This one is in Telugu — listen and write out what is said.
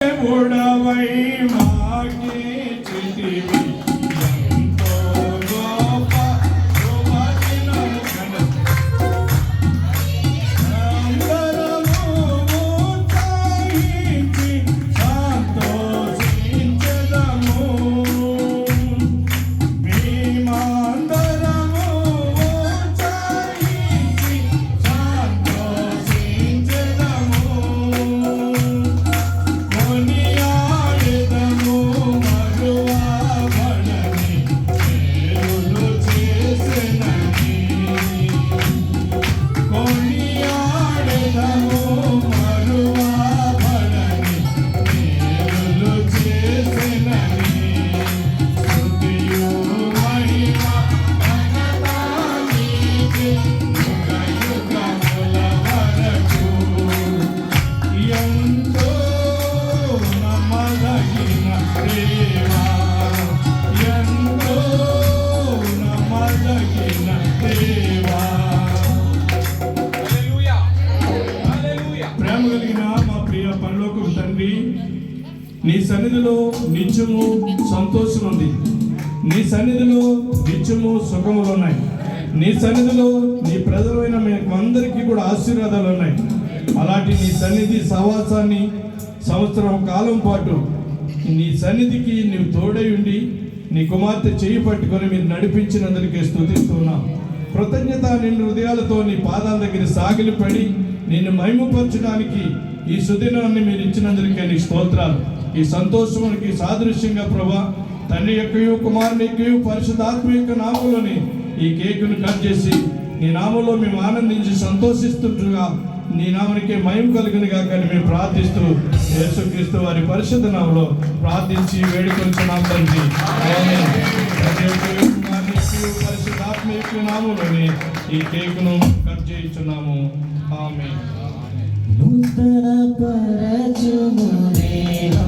దేవుడవై మాకి చితివి ఎంతో గొప్ప శుభదినము అందరము ఉత్సాహించి సంతోషించెదము మేమందరము ఉత్సాహించి సంతోషించెదము కొనియాడెదము మరువబడని మేలులు చేసెనని కొనియాడెదము మరువబడని మేలులు చేసెనని స్తుతియు మహిమ ఘనత నీకే యుగయుగముల వరకు ఎంతో నమ్మదగిన దేవా ఎంతో నమ్మదగిన దేవా హల్లెలూయా హల్లెలూయా. ప్రేమ కలిగిన మా ప్రియ పరలోకపు తండ్రి, నీ సన్నిధిలో నిత్యము సంతోషం ఉంది, నీ సన్నిధిలో నిత్యము సుఖములు ఉన్నాయి, నీ సన్నిధిలో నీ ప్రజలైన మేము అందరికీ కూడా ఆశీర్వాదాలు ఉన్నాయి. అలాంటి నీ సన్నిధి సహవాసాన్ని సంవత్సరం కాలం పాటు నీ సన్నిధికి నీవు తోడై ఉండి నీ కుమార్తె చేయి పట్టుకొని మీరు నడిపించినందుకే స్తుతిస్తున్నాం. కృతజ్ఞత నిన్ను హృదయాలతో నీ పాదాల దగ్గర సాగిలిపడి నిన్ను మహిమపరచడానికి ఈ సుదినాన్ని మీరు ఇచ్చినందుకే నీ స్తోత్రాలు. ఈ సంతోషమునికి సాదృశ్యంగా ప్రభా తండ్రి యొక్కయు కుమారుని యొక్కయు పరిశుద్ధాత్మ యొక్క నామములోని ఈ కేకును కట్ చేసి నీ నామంలో మేము ఆనందించి సంతోషిస్తుండగా నీ నామనికే మహిమ కలుగునుగా కానీ మేము ప్రార్థిస్తూ యేసుక్రీస్తు వారి పరిశుద్ధ నామములో ప్రార్థించి వేడుకొంచున్నాం తండ్రి. ఆమేన్. తండ్రి యొక్కయు కుమారుని యొక్కయు పరిశుద్ధాత్మ యొక్క నామములోని ఈ కేకును కట్ చేయించున్నాము. ఆమేన్. నూతన పరచుము దేవా